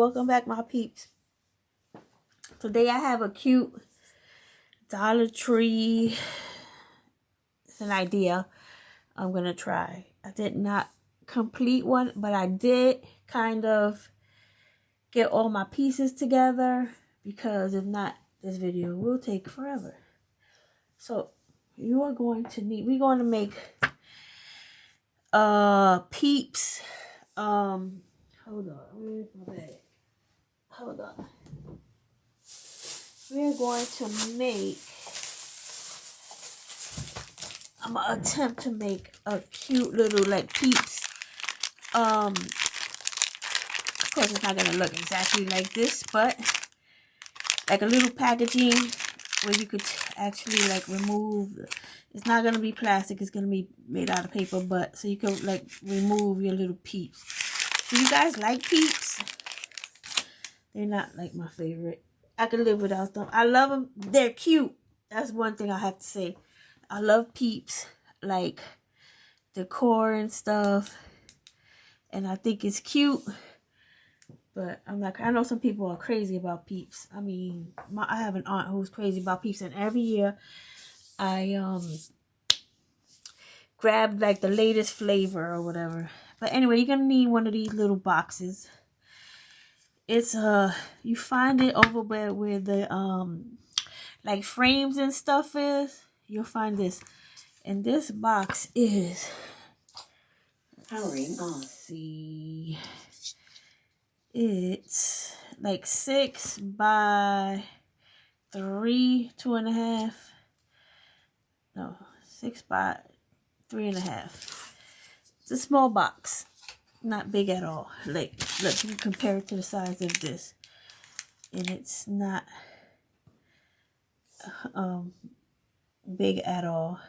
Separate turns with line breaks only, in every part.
welcome back, my peeps. Today I have a cute Dollar Tree. It's an idea I'm gonna try. I did not complete one, but I did kind of get all my pieces together, because if not, this video will take forever. So you are going to need, we're going to make peeps. Hold on, where's my bag? Hold on. We're going to make, I'm gonna attempt to make a cute little like peeps. Of course it's not gonna look exactly like this, but like a little packaging where you could actually like remove, it's not gonna be plastic, it's gonna be made out of paper, but so you can like remove your little peeps. Do you guys like peeps? They're not like my favorite. I could live without them. I love them. They're cute. That's one thing I have to say. I love peeps, like decor and stuff, and I think it's cute. But I'm not. I know some people are crazy about peeps. I mean, I have an aunt who's crazy about peeps, and every year I grab like the latest flavor or whatever. But anyway, you're gonna need one of these little boxes. It's you find it over where the like frames and stuff is. You'll find this, and this box is
powering on.
See, it's like 6 by 3, 2.5. No, 6 by 3.5. It's a small box. Not big at all. Like, look, you can compare it to the size of this, and it's not big at all.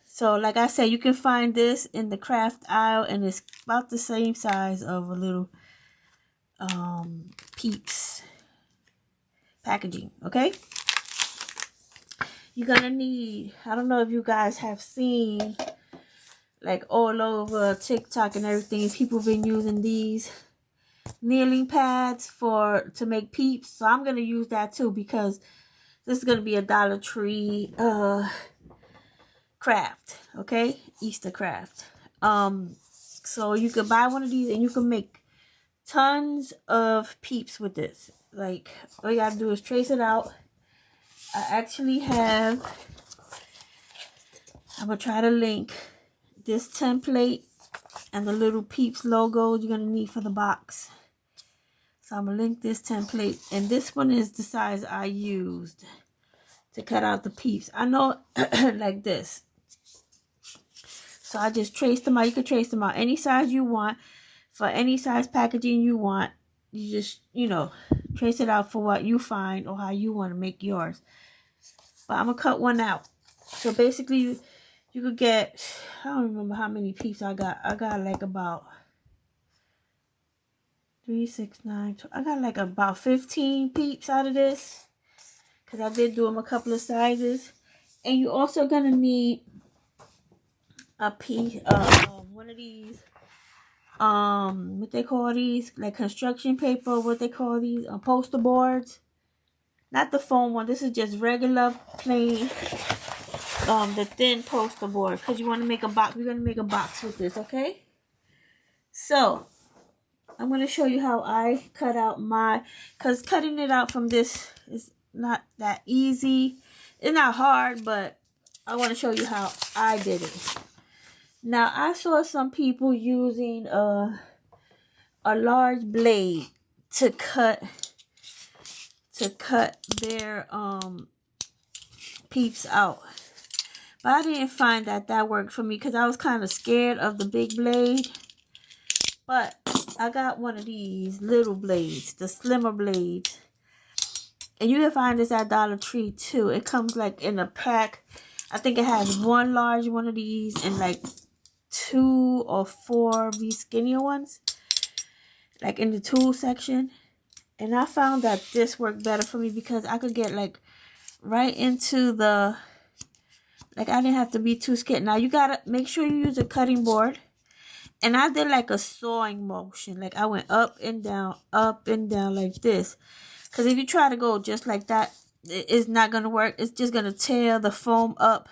So like I said, you can find this in the craft aisle, and it's about the same size of a little peeps packaging. Okay, you're gonna need, I don't know if you guys have seen, like all over TikTok and everything, people been using these kneeling pads to make peeps. So I'm gonna use that too, because this is gonna be a Dollar Tree craft, okay? Easter craft. So you could buy one of these and you can make tons of peeps with this. Like, all you gotta do is trace it out. I actually have, I'm gonna try to link this template and the little peeps logo you're gonna need for the box. So I'm gonna link this template, and this one is the size I used to cut out the peeps. I know like this. So I just traced them out. You can trace them out any size you want, for any size packaging you want. You just, you know, trace it out for what you find or how you want to make yours. But I'm gonna cut one out. So basically you could get, I don't remember how many peeps I got. I got like about 3, 6, 9, 12. I got like about 15 peeps out of this, because I did do them a couple of sizes. And you're also gonna need a piece, one of these, what they call these, like construction paper, what they call these, poster boards. Not the foam one. This is just regular plain, the thin poster board, because you want to make a box. We're going to make a box with this, okay? So I'm going to show you how I cut out my, because cutting it out from this is not that easy. It's not hard, but I want to show you how I did it. Now, I saw some people using a large blade to cut their peeps out. But I didn't find that worked for me, because I was kind of scared of the big blade. But I got one of these little blades, the slimmer blades. And you can find this at Dollar Tree too. It comes like in a pack. I think it has one large one of these and like 2 or 4 of these skinnier ones, like in the tool section. And I found that this worked better for me, because I could get like right into the, like I didn't have to be too scared. Now you gotta make sure you use a cutting board, And I did like a sawing motion. Like I went up and down like this. Because if you try to go just like that, it's not going to work. It's just going to tear the foam up.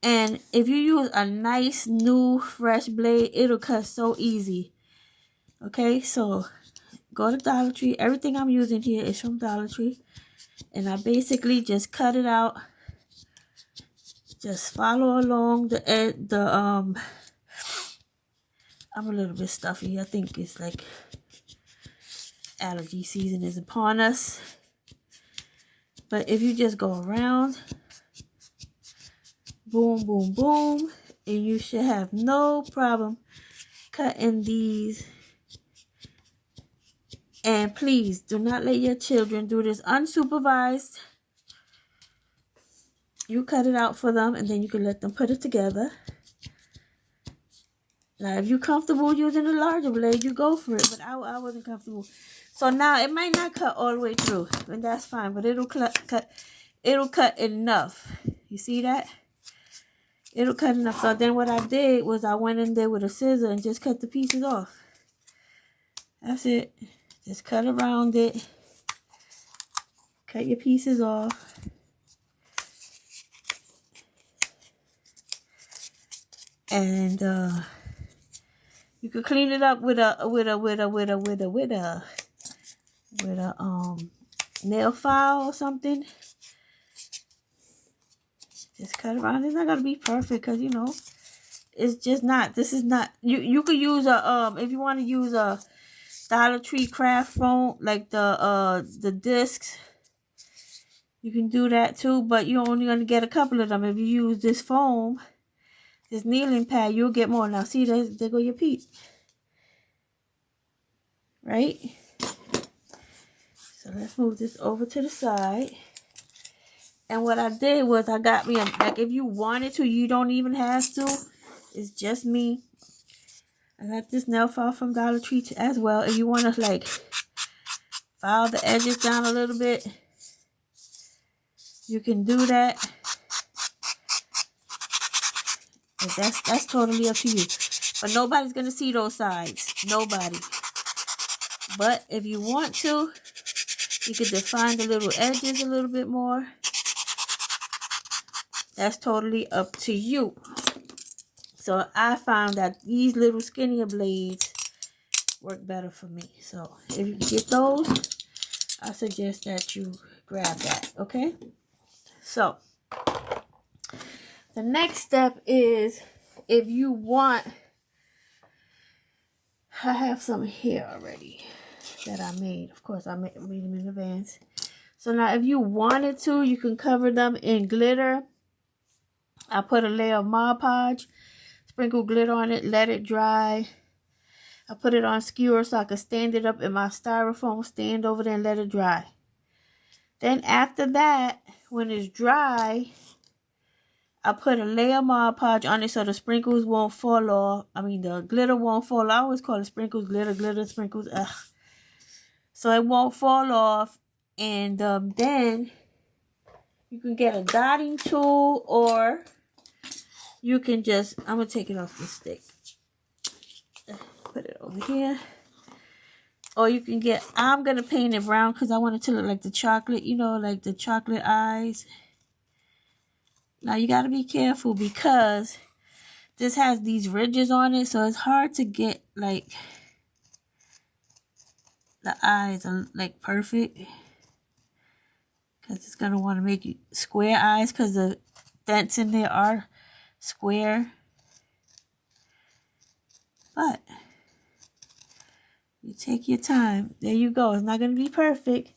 And if you use a nice new fresh blade, it'll cut so easy. Okay, so go to Dollar Tree. Everything I'm using here is from Dollar Tree. And I basically just cut it out. Just follow along I'm a little bit stuffy. I think it's like allergy season is upon us. But if you just go around, boom, boom, boom, and you should have no problem cutting these. And please do not let your children do this unsupervised. You cut it out for them and then you can let them put it together. Now, if you're comfortable using a larger blade, you go for it. But I wasn't comfortable. So now it might not cut all the way through, and that's fine. But it'll cut enough. You see that? It'll cut enough. So then what I did was I went in there with a scissor and just cut the pieces off. That's it. Just cut around it. Cut your pieces off. And you could clean it up with a nail file or something. Just cut around. It's not gonna be perfect because it's just not. This is not. You could use a if you want to use a Dollar Tree craft foam like the discs. You can do that too, but you're only gonna get a couple of them. If you use this foam, this kneeling pad, you'll get more. Now see, there go your peep. Right? So let's move this over to the side. And what I did was I got me like if you wanted to, you don't even have to. It's just me. I got this nail file from Dollar Tree as well. If you want to like file the edges down a little bit, you can do that. But that's totally up to you. But nobody's gonna see those sides. Nobody. But if you want to, you could define the little edges a little bit more. That's totally up to you. So I found that these little skinnier blades work better for me. So if you get those, I suggest that you grab that. Okay. So the next step is if you want, I have some here already that I made. Of course, I made them in advance. So now if you wanted to, you can cover them in glitter. I put a layer of Mod Podge, sprinkle glitter on it, let it dry. I put it on skewer so I could stand it up in my styrofoam stand over there and let it dry. Then after that, when it's dry, I put a layer of Mod Podge on it so the sprinkles won't fall off. I mean, the glitter won't fall off. I always call it sprinkles, glitter, sprinkles. Ugh. So it won't fall off. And then you can get a dotting tool, or you can just, I'm going to take it off the stick. Put it over here. Or you can get, I'm going to paint it brown because I want it to look like the chocolate, like the chocolate eyes. Now you got to be careful because this has these ridges on it, so it's hard to get like the eyes are like perfect. Because it's going to want to make you square eyes because the dents in there are square. But you take your time. There you go. It's not going to be perfect,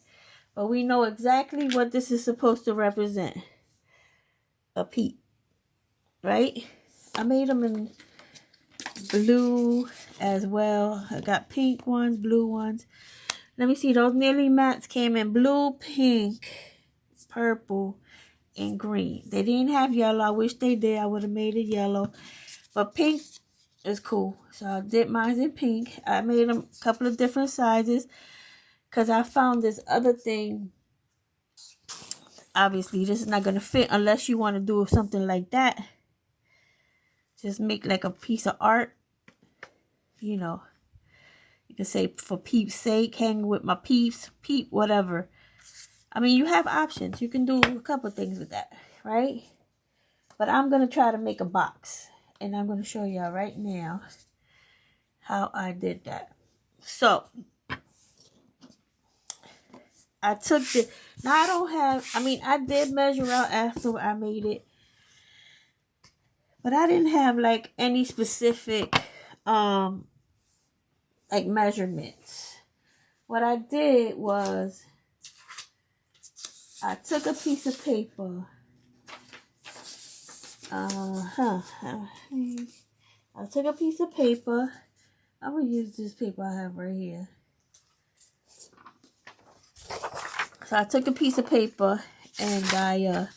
but we know exactly what this is supposed to represent. A peep, right? I made them in blue as well. I got pink ones, blue ones. Let me see. Those Nearly Mattes came in blue, pink, purple, and green. They didn't have yellow. I wish they did. I would have made it yellow. But pink is cool. So I did mine in pink. I made them a couple of different sizes because I found this other thing. Obviously, this is not going to fit unless you want to do something like that. just make like a piece of art. You know, you can say for peeps' sake, hang with my peeps, peep, whatever. I mean, you have options. You can do a couple things with that, right? But I'm going to try to make a box. And I'm going to show y'all right now how I did that. So, I took the... Now, I don't have... I mean, I did measure out after I made it. But I didn't have, like, any specific, like, measurements. What I did was... I took a piece of paper. I took a piece of paper. I'm going to use this paper I have right here. So I took a piece of paper and I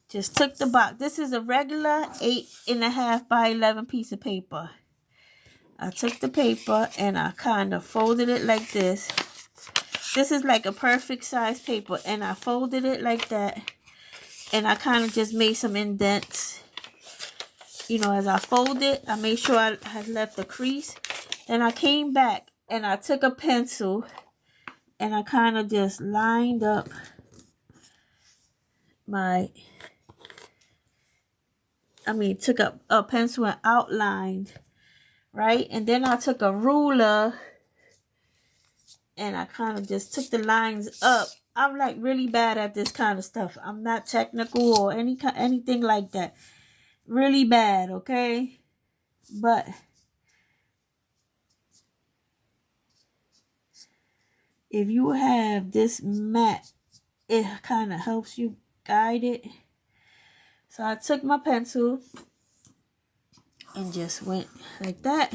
just took the box. This is a regular 8.5 by 11 piece of paper. I took the paper and I kind of folded it like this. This is like a perfect size paper, and I folded it like that. And I kind of just made some indents. You know, as I folded, I made sure I had left a crease. Then I came back and I took a pencil and I kind of just lined up took a pencil and outlined, right? And then I took a ruler and I kind of just took the lines up. I'm like really bad at this kind of stuff. I'm not technical or anything like that. Really bad, okay? But if you have this mat, it kind of helps you guide it. So I took my pencil and just went like that.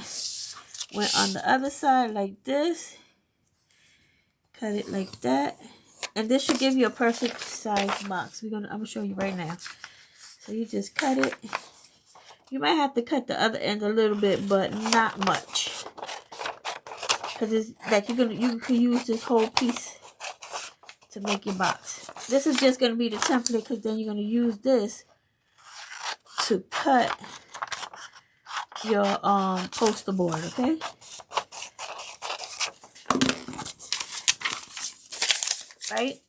Went on the other side like this. Cut it like that. And this should give you a perfect size box. I'm gonna show you right now. So you just cut it. You might have to cut the other end a little bit, but not much. Because it's like you can use this whole piece to make your box. This is just gonna be the template, because then you're gonna use this to cut your poster board, okay? Right?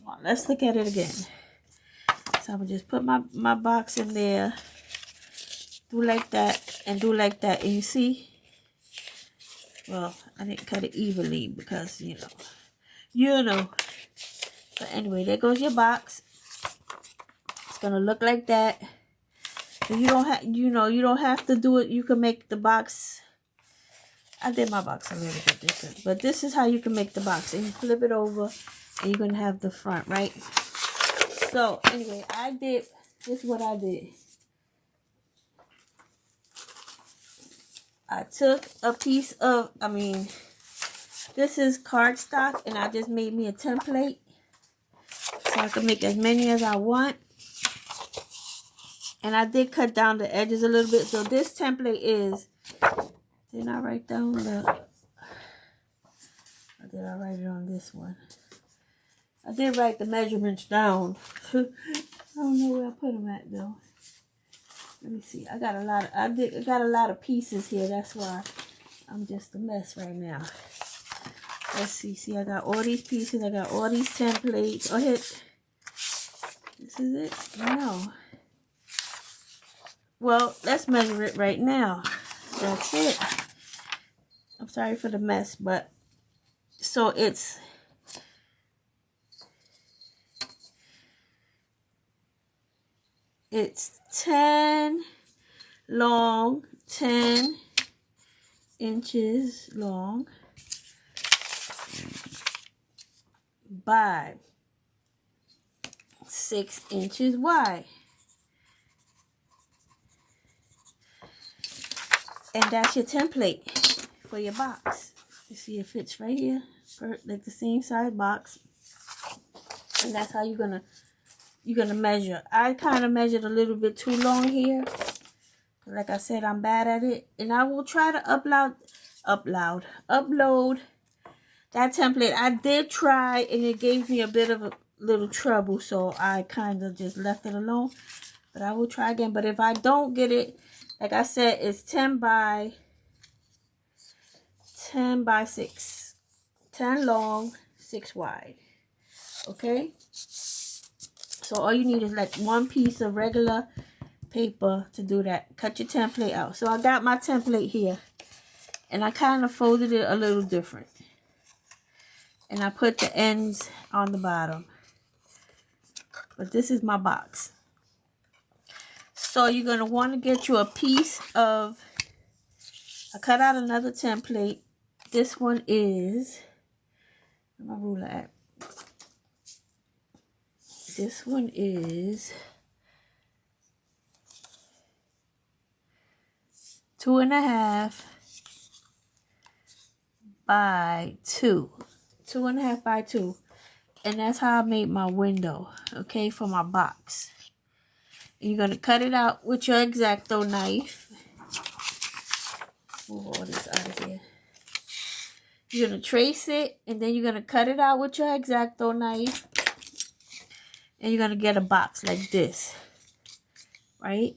Well, let's look at it again. So I'm gonna just put my box in there, do like that, and do like that. And you see, well, I didn't cut it evenly because you know. But anyway, there goes your box. It's gonna look like that. So you don't have, you don't have to do it. You can make the box. I did my box a little bit different, but this is how you can make the box. And you flip it over, and you're gonna have the front, right? So anyway, this is what I did. I took a piece of, this is cardstock, and I just made me a template so I can make as many as I want. And I did cut down the edges a little bit. So this template is, did I write down or did I write it on this one? I did write the measurements down. I don't know where I put them at though. Let me see. I got a lot of pieces here. That's why I'm just a mess right now. Let's see. See, I got all these pieces. I got all these templates. Oh, hit. This is it? No. Well, let's measure it right now. That's it. I'm sorry for the mess, but so it's 10 long, 10 inches long by 6 inches wide. And that's your template for your box. You see it fits right here, like the same size box. And that's how you're gonna measure. I kind of measured a little bit too long here. Like I said, I'm bad at it. And I will try to upload that template. I did try, and it gave me a bit of a little trouble, so I kind of just left it alone. But I will try again. But if I don't get it, like I said, it's 10 by 6. 10 long, 6 wide. Okay? So all you need is like one piece of regular paper to do that. Cut your template out. So I got my template here. And I kind of folded it a little different. And I put the ends on the bottom. But this is my box. So you're going to want to get you a piece of... I cut out another template. This one is... Where's my ruler at? This one is 2.5 by 2. 2.5 by 2. And that's how I made my window, okay, for my box. And you're going to cut it out with your X-Acto knife. Move all this out of here. You're going to trace it, and then you're going to cut it out with your X-Acto knife. And you're going to get a box like this, right?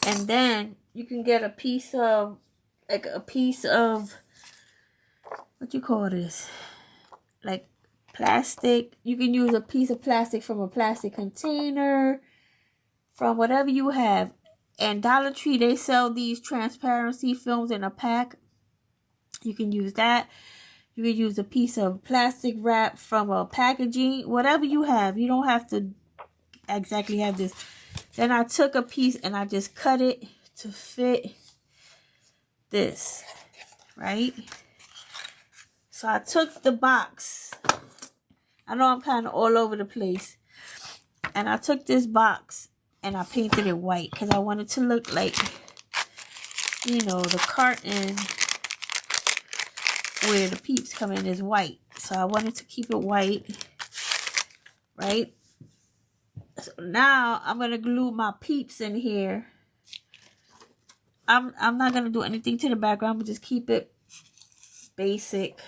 And then you can get a piece of, like a piece of, what you call this? Like plastic. You can use a piece of plastic from a plastic container, from whatever you have. And Dollar Tree, they sell these transparency films in a pack. You can use that. You can use a piece of plastic wrap from a packaging, whatever you have. You don't have to exactly have this. Then I took a piece and I just cut it to fit this, right? So I took the box. I know I'm kind of all over the place. And I took this box and I painted it white because I wanted to look like, you know, the carton where the peeps come in is white. So I wanted to keep it white, right? So now I'm going to glue my peeps in here. I'm not going to do anything to the background, but just keep it basic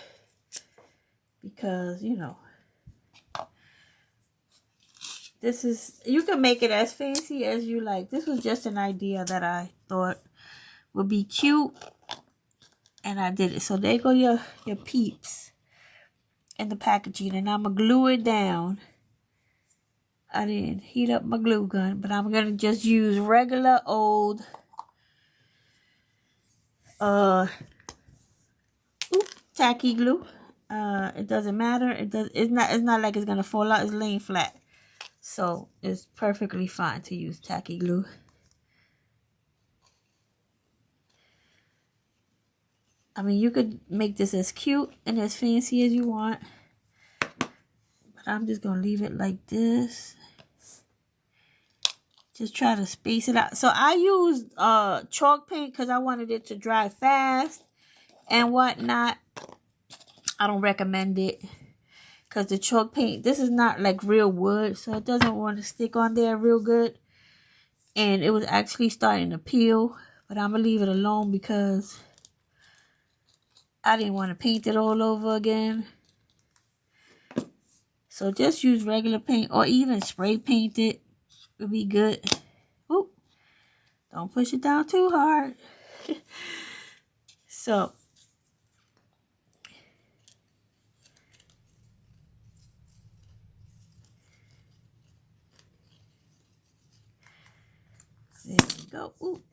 because, you know, this is, you can make it as fancy as you like. This was just an idea that I thought would be cute. And I did it. So there go your peeps in the packaging. And I'm going to glue it down. I didn't heat up my glue gun. But I'm going to just use regular old tacky glue. It doesn't matter. It's not like it's going to fall out. It's laying flat. So it's perfectly fine to use tacky glue. I mean, you could make this as cute and as fancy as you want. But I'm just going to leave it like this. Just try to space it out. So I used chalk paint because I wanted it to dry fast and whatnot. I don't recommend it. Because the chalk paint, this is not like real wood. So it doesn't want to stick on there real good. And it was actually starting to peel. But I'm going to leave it alone because I didn't want to paint it all over again. So just use regular paint or even spray paint it. It'll be good. Oop. Don't push it down too hard. So. There we go. Ooh.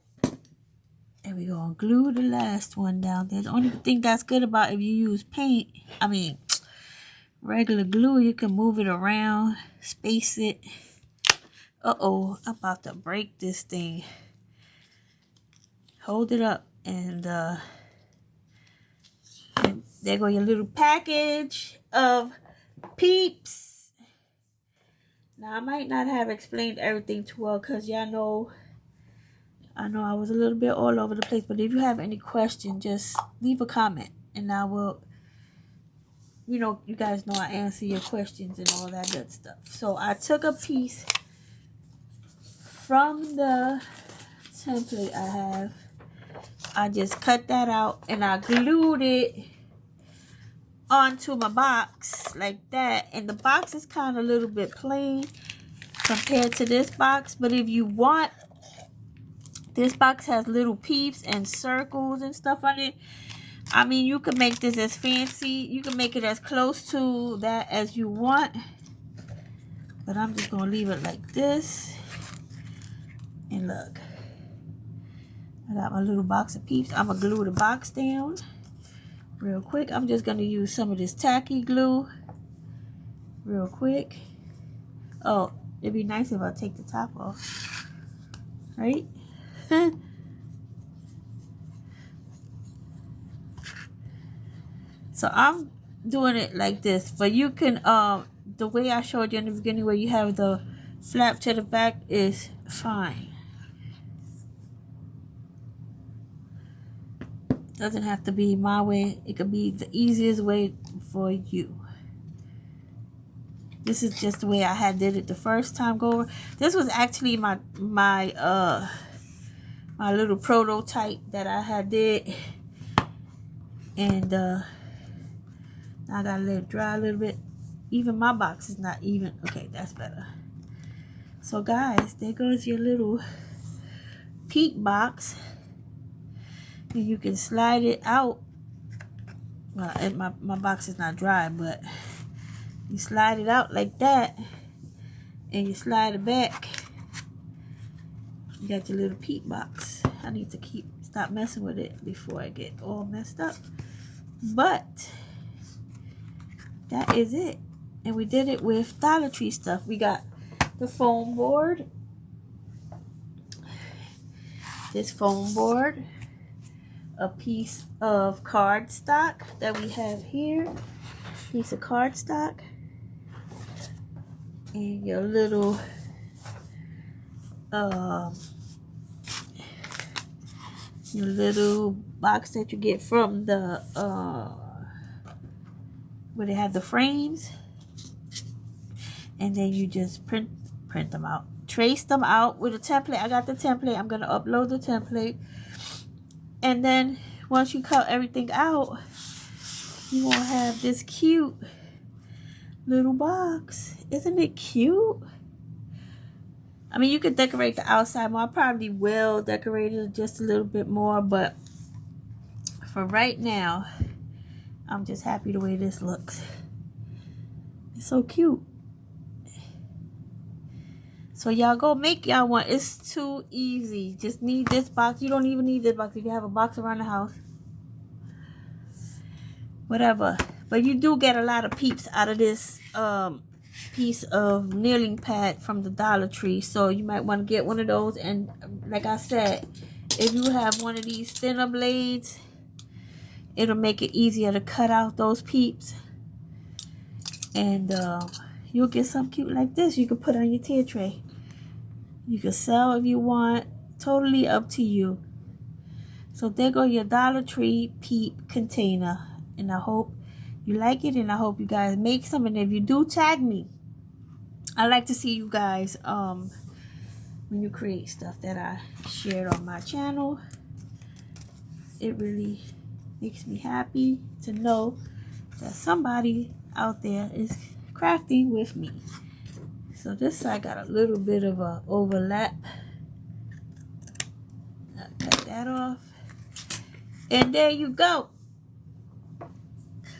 And we're going to glue the last one down there. The only thing that's good about if you use paint, I mean, regular glue, you can move it around, space it. Uh-oh, I'm about to break this thing. Hold it up. And there go your little package of peeps. Now, I might not have explained everything too well because y'all know, I know I was a little bit all over the place, but if you have any questions, just leave a comment and I will, you know, you guys know I answer your questions and all that good stuff. So I took a piece from the template I have. I just cut that out and I glued it onto my box like that. And the box is kind of a little bit plain. compared to this box. But if you want, this box has little peeps and circles and stuff on it. I mean, you can make this as fancy. You can make it as close to that as you want. But I'm just going to leave it like this. And look. I got my little box of peeps. I'm going to glue the box down real quick. I'm just going to use some of this tacky glue real quick. Oh, it'd be nice if I take the top off. Right? So I'm doing it like this. But you can, the way I showed you in the beginning where you have the flap to the back is fine. Doesn't have to be my way. It could be the easiest way for you. This is just the way I had did it the first time go over. This was actually my little prototype that I had did. And I gotta let it dry a little bit. Even my box is not even. Okay, that's better. So guys, there goes your little peep box. And you can slide it out. Well, my box is not dry, but you slide it out like that. And you slide it back. You got your little peep box. I need to stop messing with it before I get all messed up. But that is it. And we did it with Dollar Tree stuff. We got the foam board. This foam board. A piece of cardstock that we have here. Piece of cardstock. And your little box that you get from the where they have the frames. And then you just print them out. Trace them out with a template. I got the template. I'm going to upload the template. And then once you cut everything out, you will have this cute little box. Isn't it cute? I mean, you could decorate the outside more. I probably will decorate it just a little bit more. But for right now, I'm just happy the way this looks. It's so cute. So y'all go make y'all one. It's too easy. Just need this box. You don't even need this box if you have a box around the house. Whatever. But you do get a lot of peeps out of this piece of knitting pad from the Dollar Tree. So you might want to get one of those. And like I said, if you have one of these thinner blades, it'll make it easier to cut out those peeps. And you'll get something cute like this. You can put on your tier tray. You can sell if you want. Totally up to you. So there go your Dollar Tree peep container. And I hope you like it. And I hope you guys make some. And if you do, tag me. I like to see you guys when you create stuff that I shared on my channel. It really makes me happy to know that somebody out there is crafting with me. So this side got a little bit of a overlap. I'll cut that off. And there you go.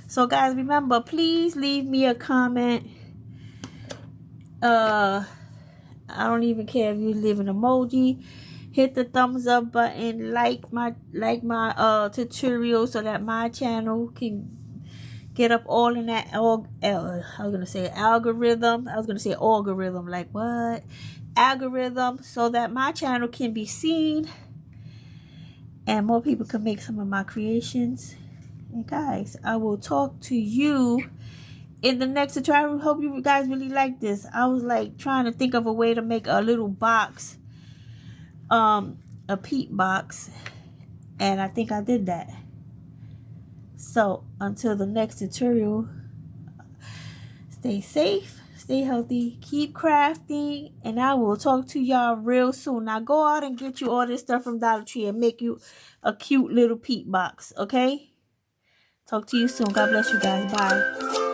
So guys, remember, please leave me a comment. I don't even care if you leave an emoji. Hit the thumbs up button. Like my tutorial so that my channel can get up all in that I was gonna say algorithm. I was gonna say algorithm. Like what? Algorithm, so that my channel can be seen and more people can make some of my creations. And guys, I will talk to you in the next tutorial. I hope you guys really like this. I was like trying to think of a way to make a little box, a peep box, and I think I did that. So until the next tutorial, stay safe, stay healthy, keep crafting, and I will talk to y'all real soon. Now go out and get you all this stuff from Dollar Tree and make you a cute little peep box, okay? Talk to you soon. God bless you guys. Bye.